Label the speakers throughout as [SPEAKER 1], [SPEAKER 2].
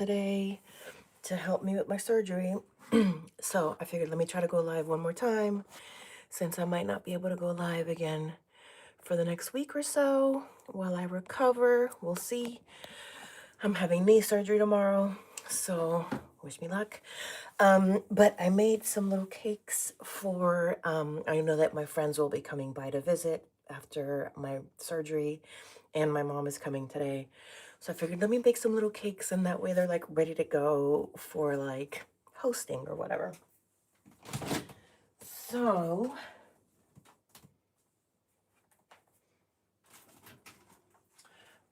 [SPEAKER 1] today to help me with my surgery. So I figured let me try to go live one more time since I might not be able to go live again for the next week or so while I recover. We'll see. I'm having knee surgery tomorrow, so wish me luck. But I made some little cakes for, I know that my friends will be coming by to visit after my surgery, and my mom is coming today. So I figured let me bake some little cakes, and that way they're like ready to go for like hosting or whatever. So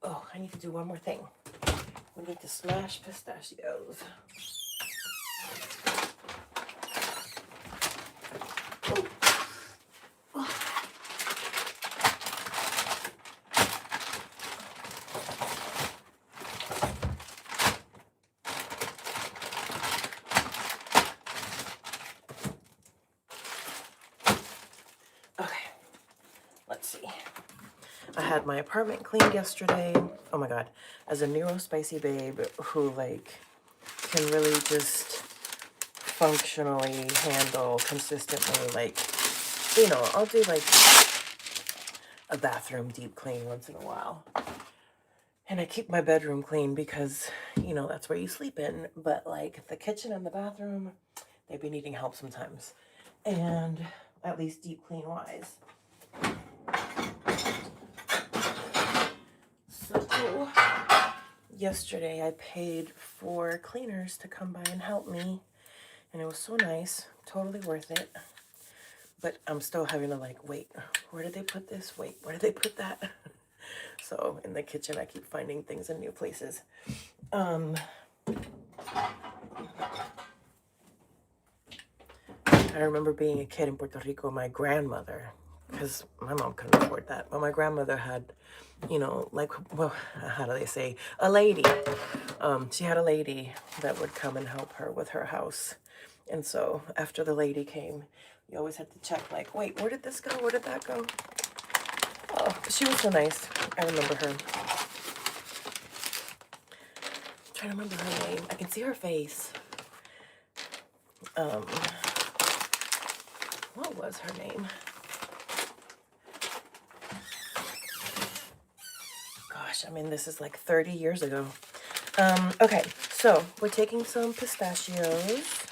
[SPEAKER 1] oh, I need to do one more thing. We need to smash pistachios. Okay, let's see. I had my apartment cleaned yesterday. Oh my God, as a neurospicy babe who like can really just functionally handle consistently, like, you know, I'll do like a bathroom deep clean once in a while. And I keep my bedroom clean because, you know, that's where you sleep in. But like the kitchen and the bathroom, they've been needing help sometimes. And at least deep clean wise. So yesterday I paid for cleaners to come by and help me. And it was so nice. Totally worth it. But I'm still having to like, wait, where did they put this? Wait, where did they put that? So in the kitchen, I keep finding things in new places. I remember being a kid in Puerto Rico, my grandmother, because my mom couldn't afford that, but my grandmother had, you know, like, well, how do they say, a lady. She had a lady that would come and help her with her house. And so after the lady came, you always had to check, like, wait, where did this go? Where did that go? Oh, she was so nice. I remember her. I'm trying to remember her name. I can see her face. What was her name? Gosh, I mean, this is like 30 years ago. Okay, so we're taking some pistachios,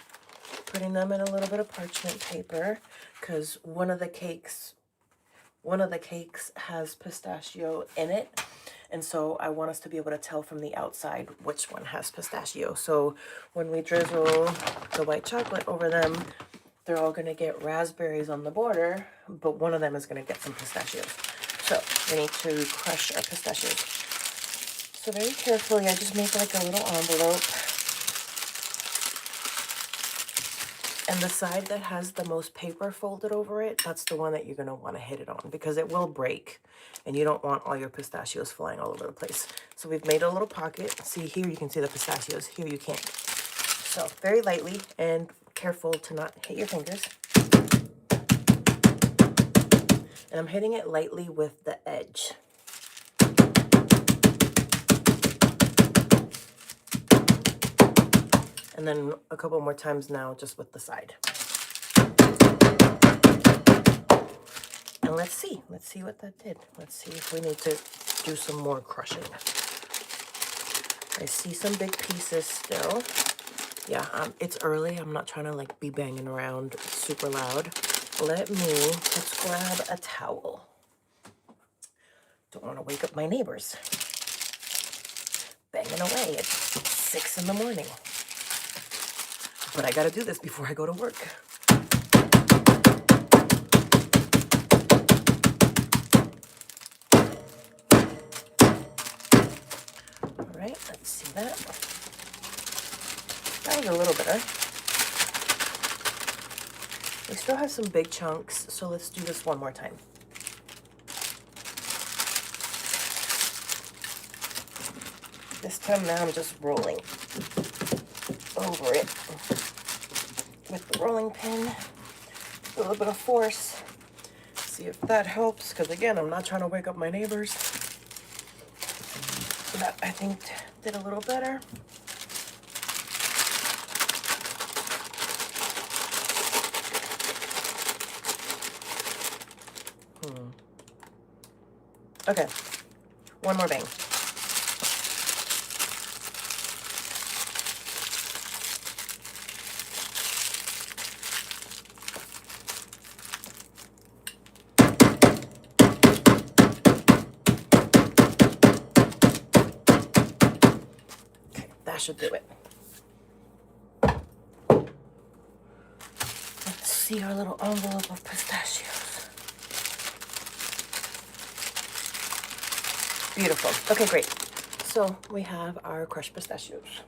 [SPEAKER 1] putting them in a little bit of parchment paper, because one of the cakes has pistachio in it. And so I want us to be able to tell from the outside which one has pistachio. So when we drizzle the white chocolate over them, they're all going to get raspberries on the border, but one of them is going to get some pistachios. So we need to crush our pistachios. So very carefully, I just make like a little envelope. And the side that has the most paper folded over it, that's the one that you're going to want to hit it on because it will break. And you don't want all your pistachios flying all over the place. So we've made a little pocket. See, here you can see the pistachios. Here you can't. So very lightly and careful to not hit your fingers. And I'm hitting it lightly with the edge. And then a couple more times now just with the side. And let's see what that did. Let's see if we need to do some more crushing. I see some big pieces still. Yeah, it's early. I'm not trying to like be banging around super loud. Let me just grab a towel. Don't want to wake up my neighbors. Banging away. It's 6 in the morning. But I gotta do this before I go to work. All right, let's see that. That was a little better. We still have some big chunks, so let's do this one more time. This time now I'm just rolling over it with the rolling pin. A little bit of force. See if that helps, because again, I'm not trying to wake up my neighbors. That I think did a little better. Okay, one more bang. Okay, that should do it. Let's see our little envelope of pistachios. Beautiful. Okay, great. So we have our crushed pistachios.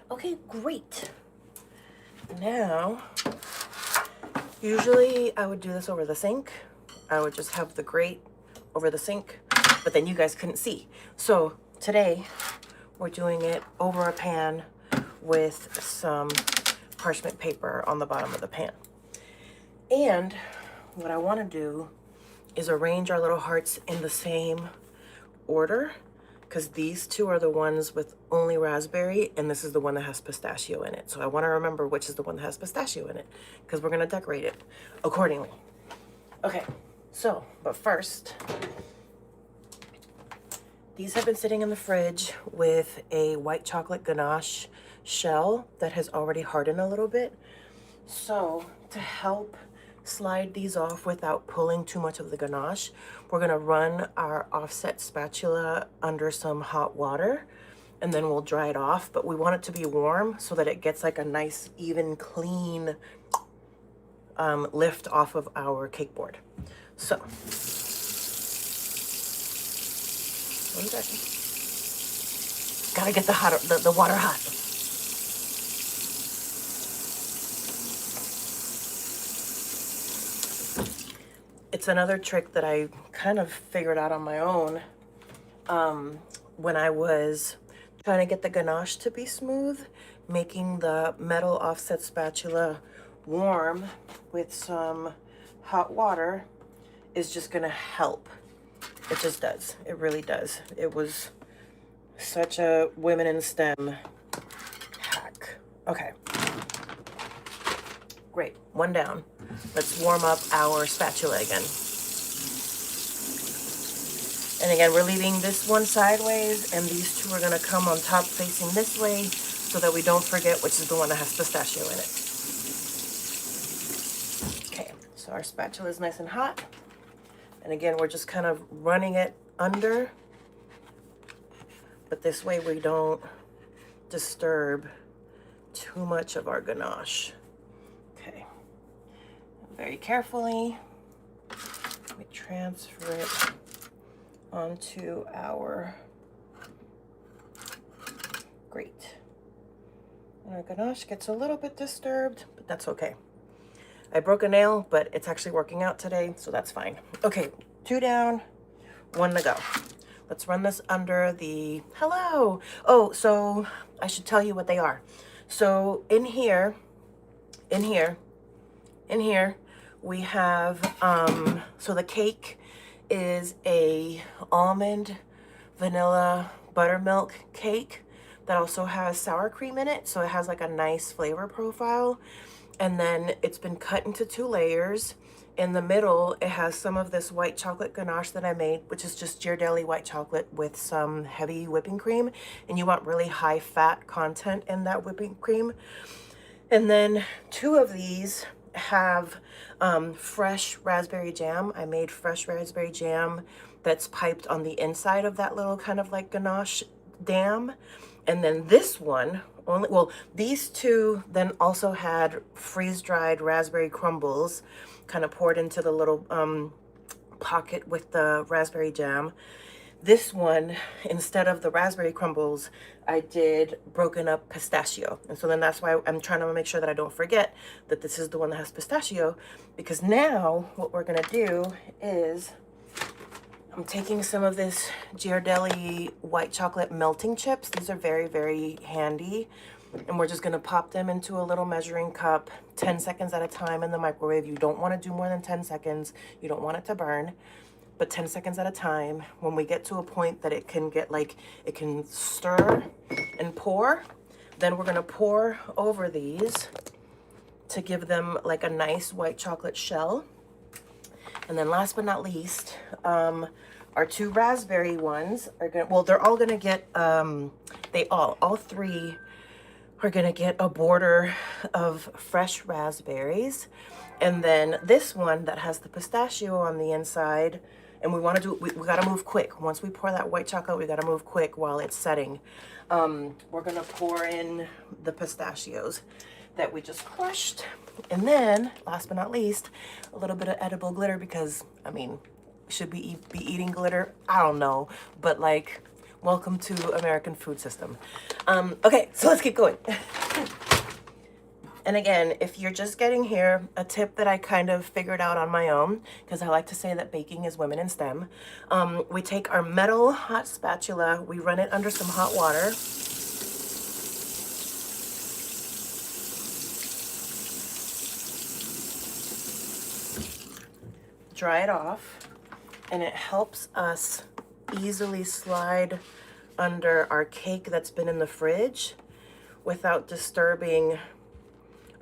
[SPEAKER 1] Okay, great. Now, usually I would do this over the sink. I would just have the grate over the sink, but then you guys couldn't see. So today we're doing it over a pan with some parchment paper on the bottom of the pan. And what I want to do is arrange our little hearts in the same order, because these two are the ones with only raspberry and this is the one that has pistachio in it. So I want to remember which is the one that has pistachio in it, because we're going to decorate it accordingly. Okay, so, but first, these have been sitting in the fridge with a white chocolate ganache shell that has already hardened a little bit. So to help slide these off without pulling too much of the ganache, we're gonna run our offset spatula under some hot water and then we'll dry it off. But we want it to be warm so that it gets like a nice, even, clean lift off of our cake board. So, 1 second. Gotta get the water hot. It's another trick that I kind of figured out on my own when I was trying to get the ganache to be smooth. Making the metal offset spatula warm with some hot water is just gonna help. It just does. It really does. It was such a women in STEM hack. Okay. Great, one down. Let's warm up our spatula again. And again, we're leaving this one sideways and these two are gonna come on top facing this way so that we don't forget which is the one that has pistachio in it. Okay, so our spatula is nice and hot. And again, we're just kind of running it under, but this way we don't disturb too much of our ganache. Okay, very carefully, we transfer it onto our grate. And our ganache gets a little bit disturbed, but that's okay. I broke a nail, but it's actually working out today, so that's fine. Okay, 2 down, 1 to go. Let's run this under the, hello. Oh, so I should tell you what they are. So in here, we have, so the cake is a almond vanilla buttermilk cake that also has sour cream in it. So it has like a nice flavor profile. And then it's been cut into 2 layers. In the middle, it has some of this white chocolate ganache that I made, which is just Ghirardelli white chocolate with some heavy whipping cream. And you want really high fat content in that whipping cream. And then 2 of these have fresh raspberry jam. I made fresh raspberry jam that's piped on the inside of that little kind of like ganache dam. And then this one, only, well, these 2 then also had freeze-dried raspberry crumbles kind of poured into the little pocket with the raspberry jam. This one, instead of the raspberry crumbles, I did broken up pistachio. And so then that's why I'm trying to make sure that I don't forget that this is the one that has pistachio, because now what we're gonna do is I'm taking some of this Ghirardelli white chocolate melting chips. These are very, very handy. And we're just gonna pop them into a little measuring cup, 10 seconds at a time in the microwave. You don't wanna do more than 10 seconds. You don't want it to burn, but 10 seconds at a time. When we get to a point that it can get like, it can stir and pour, then we're gonna pour over these to give them like a nice white chocolate shell. And then last but not least, our 2 raspberry ones are gonna, well, they're all gonna get, all 3 are gonna get a border of fresh raspberries. And then this one that has the pistachio on the inside, and we wanna do, we gotta move quick. Once we pour that white chocolate, we gotta move quick while it's setting. We're gonna pour in the pistachios that we just crushed. And then, last but not least, a little bit of edible glitter because, I mean, should we be eating glitter? I don't know, but like, welcome to American food system. Okay, so let's keep going. And again, if you're just getting here, a tip that I kind of figured out on my own, because I like to say that baking is women in STEM. We take our metal hot spatula, we run it under some hot water. Dry it off, and it helps us easily slide under our cake that's been in the fridge without disturbing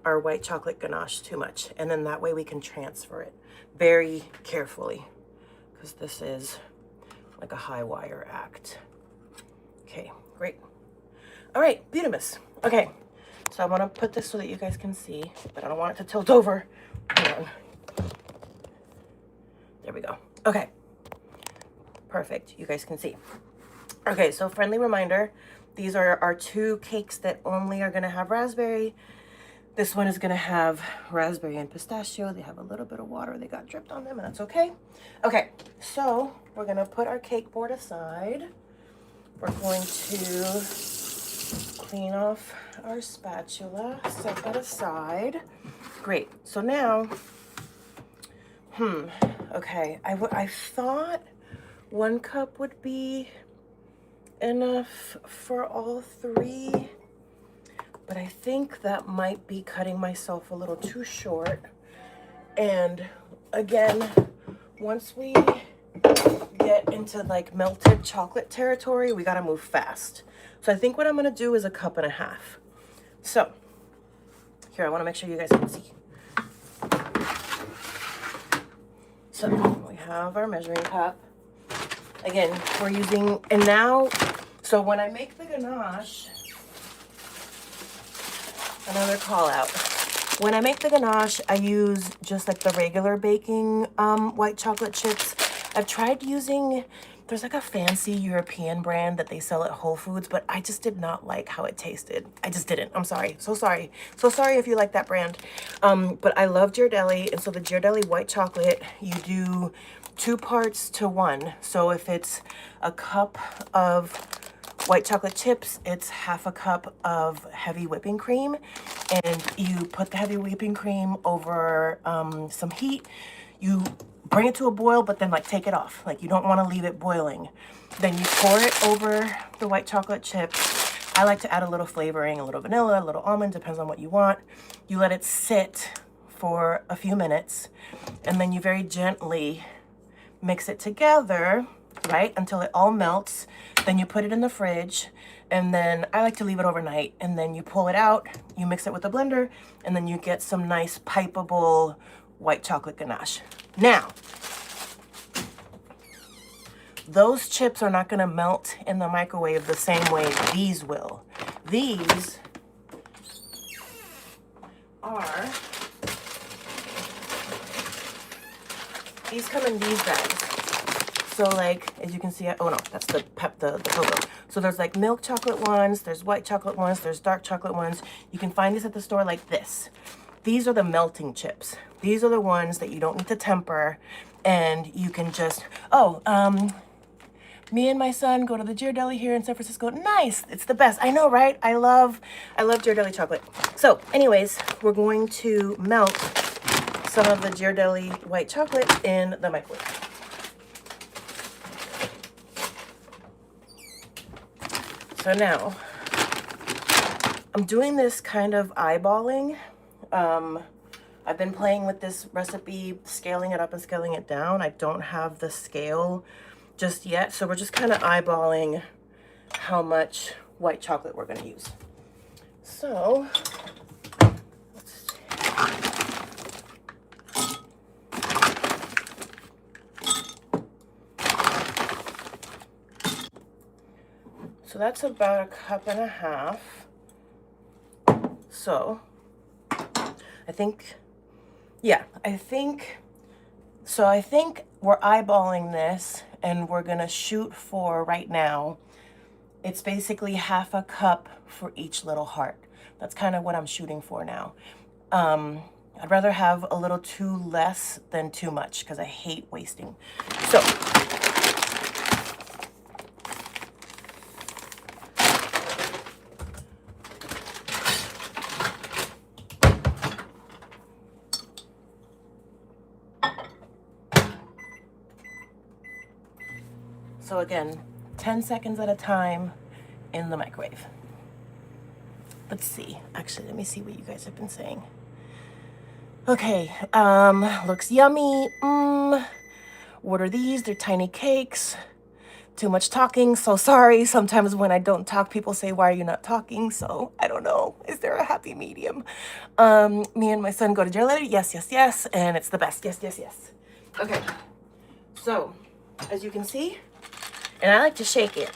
[SPEAKER 1] our white chocolate ganache too much. And then that way we can transfer it very carefully because this is like a high wire act. Okay, great. All right, beautimous. Okay, so I want to put this so that you guys can see, but I don't want it to tilt over. Hold on. There we go. Okay, perfect. You guys can see. Okay, so friendly reminder, these are our 2 cakes that only are gonna have raspberry. This one is gonna have raspberry and pistachio. They have a little bit of water. They got dripped on them, and that's okay. Okay, so we're gonna put our cake board aside. We're going to clean off our spatula, set that aside. Great, so now, okay, I thought 1 cup would be enough for all 3, but I think that might be cutting myself a little too short. And again, once we get into like melted chocolate territory, we gotta move fast. So I think what I'm gonna do is 1.5 cups. So here, I wanna make sure you guys can see. So we have our measuring cup. Again, we're using, and now, so when I make the ganache, another call out. When I make the ganache, I use just like the regular baking white chocolate chips. I've tried using, there's like a fancy European brand that they sell at Whole Foods, but I just did not like how it tasted. I just didn't. I'm sorry. So sorry. So sorry if you like that brand. But I love Ghirardelli, and so the Ghirardelli white chocolate, you do 2 parts to 1. So if it's 1 cup of white chocolate chips, it's 1/2 cup of heavy whipping cream, and you put the heavy whipping cream over some heat. You bring it to a boil, but then like take it off. Like you don't want to leave it boiling. Then you pour it over the white chocolate chips. I like to add a little flavoring, a little vanilla, a little almond, depends on what you want. You let it sit for a few minutes, and then you very gently mix it together, right, until it all melts. Then you put it in the fridge, and then I like to leave it overnight, and then you pull it out, you mix it with a blender, and then you get some nice pipeable white chocolate ganache. Now, those chips are not gonna melt in the microwave the same way these will. These come in these bags. So like, as you can see, oh no, that's the cocoa. So there's like milk chocolate ones, there's white chocolate ones, there's dark chocolate ones. You can find these at the store like this. These are the melting chips. These are the ones that you don't need to temper, and you can just, me and my son go to the Ghirardelli here in San Francisco. Nice, it's the best. I know, right? I love Ghirardelli chocolate. So anyways, we're going to melt some of the Ghirardelli white chocolate in the microwave. So now, I'm doing this kind of eyeballing. I've been playing with this recipe, scaling it up and scaling it down. I don't have the scale just yet, so we're just kind of eyeballing how much white chocolate we're gonna use. So, let's see. So that's about 1.5 cups. So I think, yeah, I think we're eyeballing this, and we're gonna shoot for right now. It's basically 1/2 cup for each little heart. That's kind of what I'm shooting for now. I'd rather have a little too less than too much because I hate wasting. So again, 10 seconds at a time in the microwave. Let's see. Actually, let me see what you guys have been saying. Okay, looks yummy. What are these? They're tiny cakes. Too much talking, so sorry. Sometimes when I don't talk, people say, why are you not talking? So I don't know. Is there a happy medium? Me and my son go to jail later. Yes, yes, yes. And it's the best. Yes, yes, yes. Okay. So as you can see, and I like to shake it.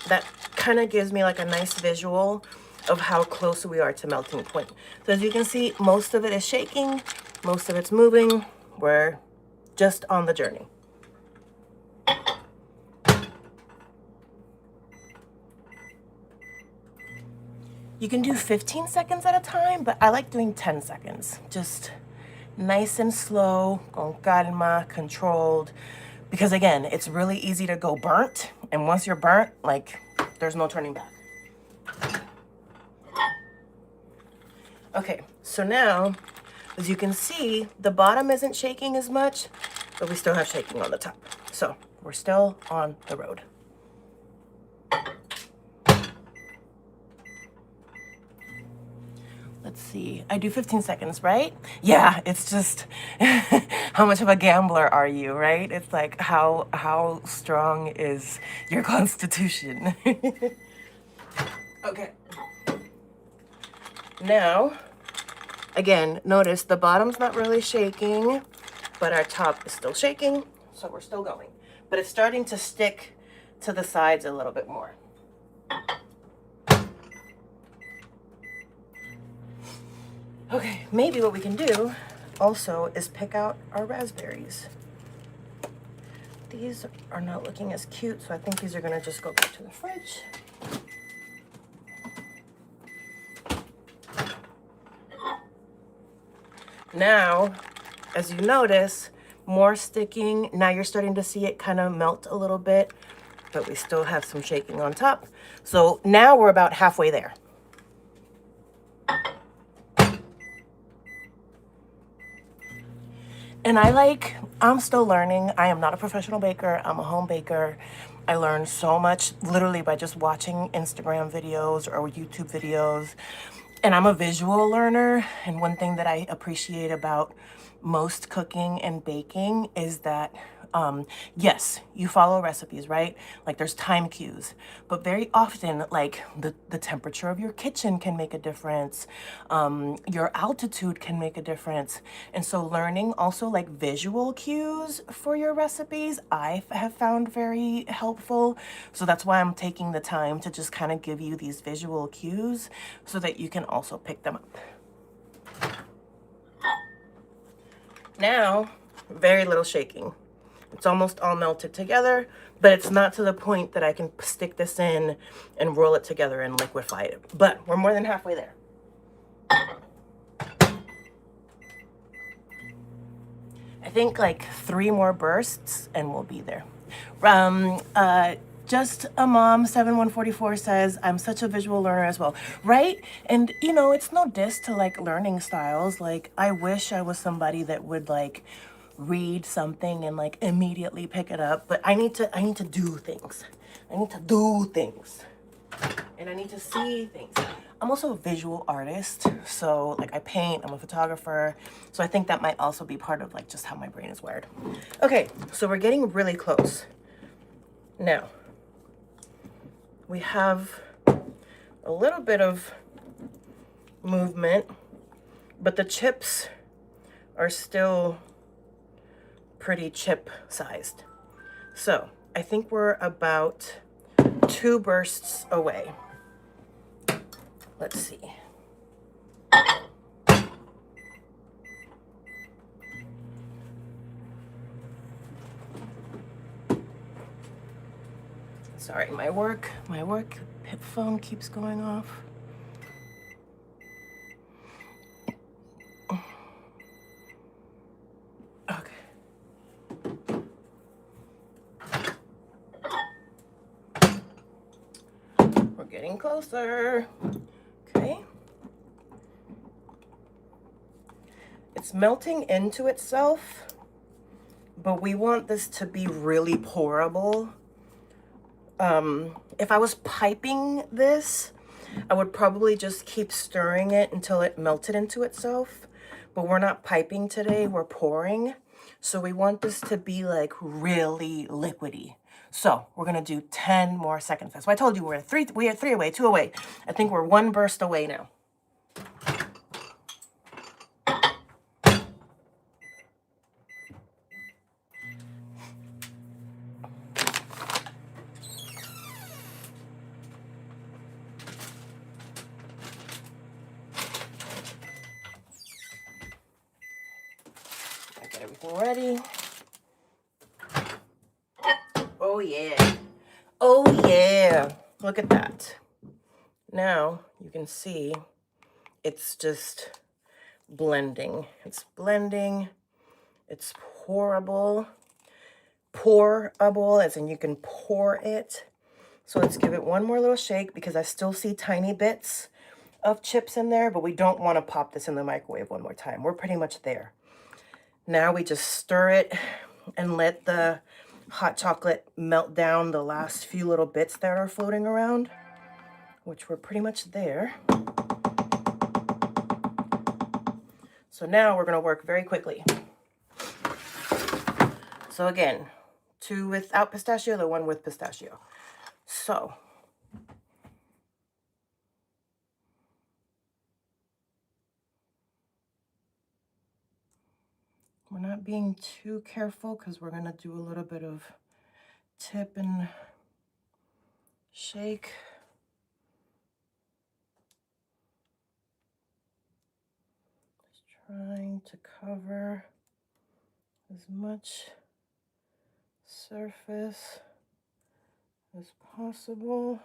[SPEAKER 1] That kind of gives me like a nice visual of how close we are to melting point. So as you can see, most of it is shaking, most of it's moving. We're just on the journey. You can do 15 seconds at a time, but I like doing 10 seconds. Just nice and slow, con calma, controlled. Because again, it's really easy to go burnt. And once you're burnt, like, there's no turning back. Okay, so now, as you can see, the bottom isn't shaking as much, but we still have shaking on the top. So we're still on the road. Let's see, I do 15 seconds, right? Yeah, it's just, how much of a gambler are you, right? It's like, how strong is your constitution? Okay. Now, again, notice the bottom's not really shaking, but our top is still shaking, so we're still going. But it's starting to stick to the sides a little bit more. Okay, maybe what we can do also is pick out our raspberries. These are not looking as cute, so I think these are gonna just go back to the fridge. Now, as you notice, more sticking. Now you're starting to see it kind of melt a little bit, but we still have some shaking on top. So now we're about halfway there. And I'm still learning. I am not a professional baker. I'm a home baker. I learned so much literally by just watching Instagram videos or YouTube videos. And I'm a visual learner. And one thing that I appreciate about most cooking and baking is that, yes, you follow recipes, right? Like there's time cues, but very often like the temperature of your kitchen can make a difference. Your altitude can make a difference. And so learning also like visual cues for your recipes, I have found very helpful. So that's why I'm taking the time to just kind of give you these visual cues so that you can also pick them up. Now, very little shaking. It's almost all melted together, but it's not to the point that I can stick this in and roll it together and liquefy it. But we're more than halfway there. I think like 3 more bursts and we'll be there. Just a mom 7144 says, I'm such a visual learner as well, right? And you know, it's no diss to like learning styles. Like I wish I was somebody that would like read something and like immediately pick it up, but I need to do things. I need to do things. And I need to see things. I'm also a visual artist, so like I paint, I'm a photographer, so I think that might also be part of like just how my brain is wired. Okay, so we're getting really close. Now, we have a little bit of movement, but the chips are still pretty chip sized. So I think we're about 2 bursts away. Let's see. Sorry, my work phone keeps going off. Okay. We're getting closer. Okay. It's melting into itself, but we want this to be really pourable. If I was piping this, I would probably just keep stirring it until it melted into itself. But we're not piping today, we're pouring. So we want this to be like really liquidy. So we're gonna do 10 more seconds. That's why I told you we are 3 away, 2 away. I think we're 1 burst away now. I got everything ready. Oh yeah. Oh yeah. Look at that. Now you can see it's just blending. It's blending. It's pourable. Pourable, as in you can pour it. So let's give it one more little shake because I still see tiny bits of chips in there, but we don't want to pop this in the microwave one more time. We're pretty much there. Now we just stir it and let the hot chocolate melt down the last few little bits that are floating around, which we're pretty much there. So now we're going to work very quickly. So again, 2 without pistachio, the 1 with pistachio. So we're not being too careful because we're going to do a little bit of tip and shake. Just trying to cover as much surface as possible.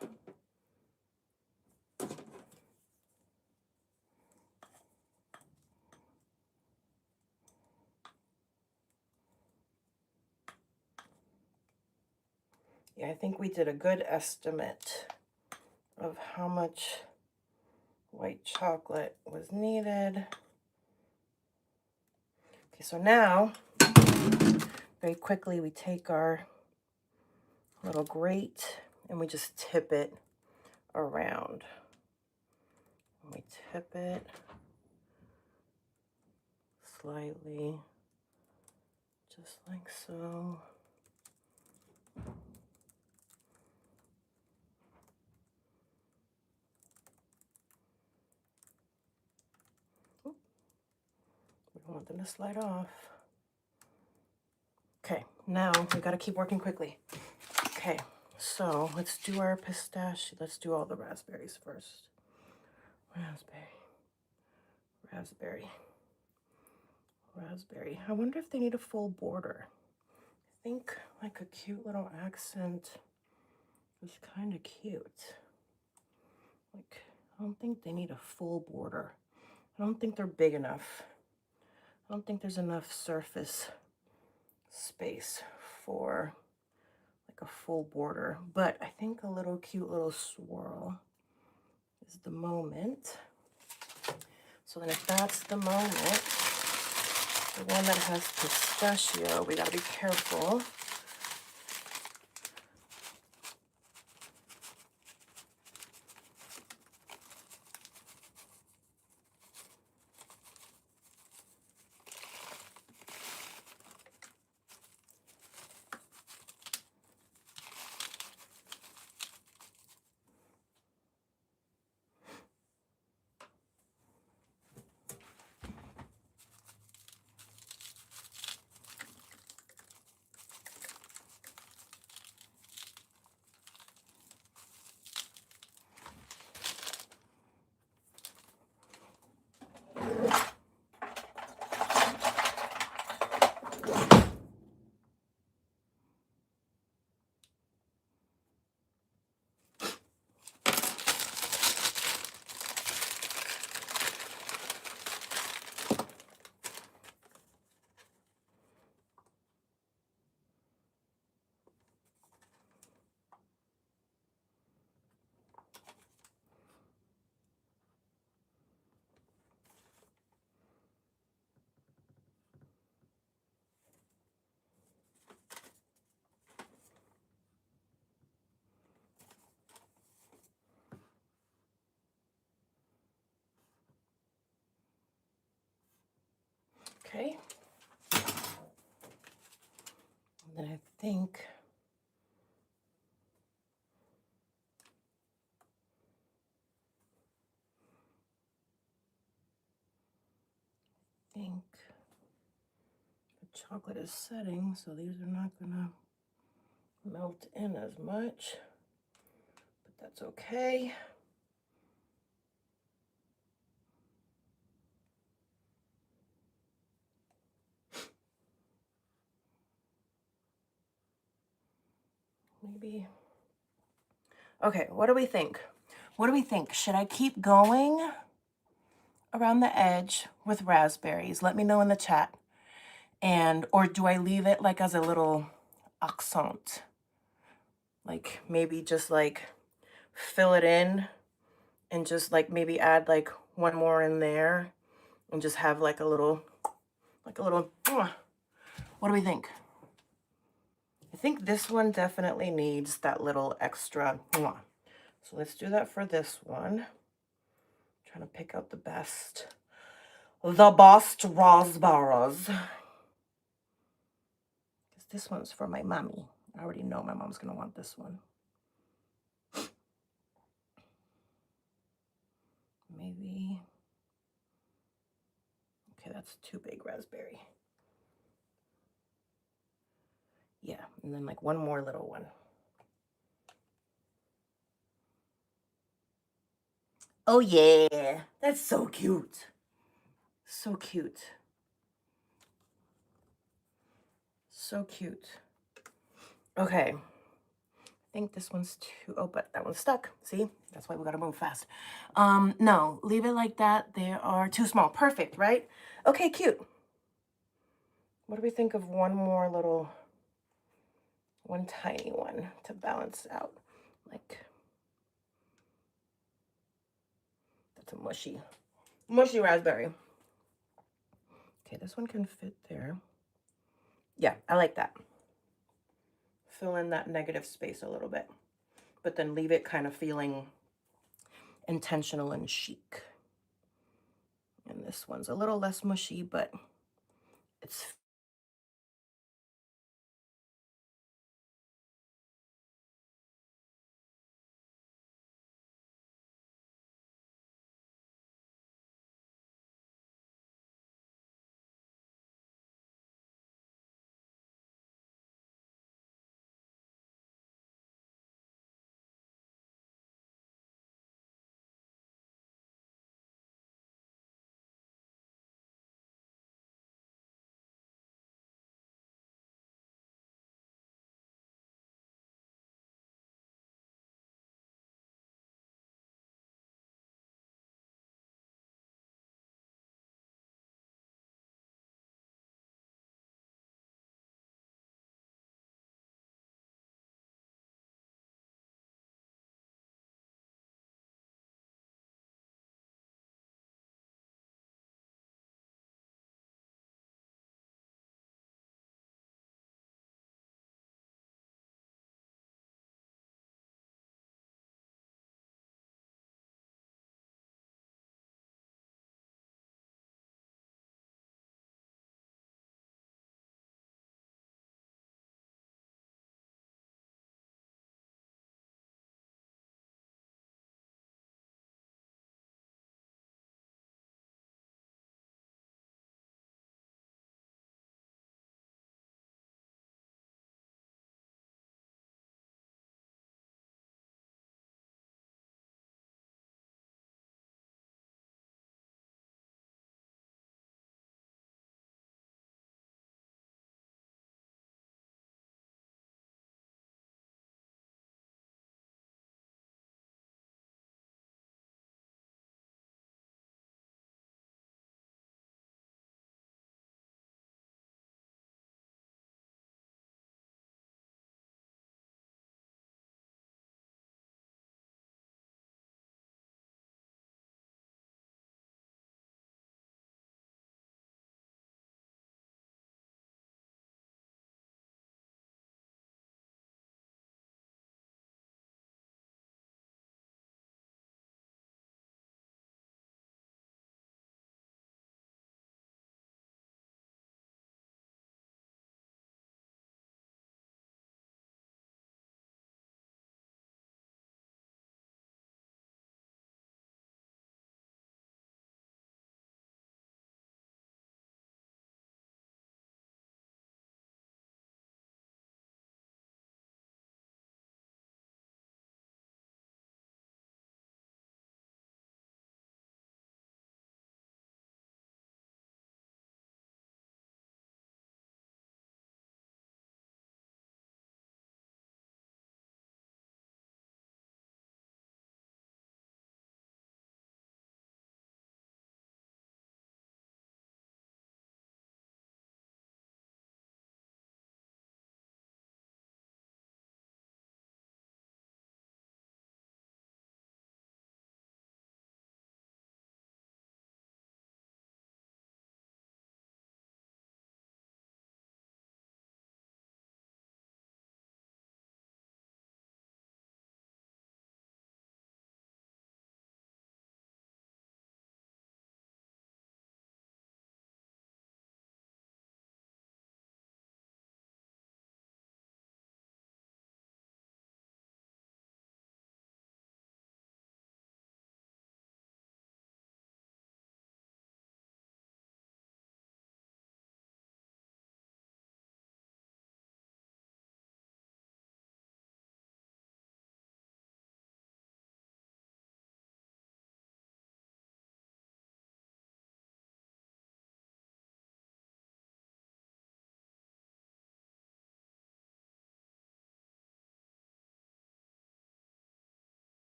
[SPEAKER 1] Yeah, I think we did a good estimate of how much white chocolate was needed. Okay, so now, very quickly, we take our little grate and we just tip it around. We tip it slightly, just like so. We don't want them to slide off. Okay, now we gotta keep working quickly. Okay, so let's do our pistachio. Let's do all the raspberries first. Raspberry. I wonder if they need a full border. I think like a cute little accent is kind of cute. Like, I don't think they need a full border. I don't think they're big enough. I don't think there's enough surface space for like a full border, but I think a little cute little swirl is the moment. So then if that's the moment, the one that has pistachio, we gotta be careful. Okay. And then I think the chocolate is setting, so these are not gonna melt in as much, but that's okay. Maybe. Okay, what do we think? What do we think? Should I keep going around the edge with raspberries? Let me know in the chat. And, or do I leave it like as a little accent? Like maybe just like fill it in and just like maybe add like one more in there and just have like a little, what do we think? I think this one definitely needs that little extra. So let's do that for this one. Trying to pick out the best raspberries. Because this one's for my mommy. I already know my mom's going to want this one. Maybe. Okay, that's too big raspberry. Yeah, and then like one more little one. Oh yeah, that's so cute. So cute. So cute. Okay. I think this one's too, oh, but that one's stuck. See, that's why we gotta move fast. No, leave it like that. They are too small. Perfect, right? Okay, cute. What do we think of one more little, one tiny one to balance out? Like, that's a mushy raspberry. Okay, this one can fit there. Yeah, I like that. Fill in that negative space a little bit, but then leave it kind of feeling intentional and chic. And this one's a little less mushy, but it's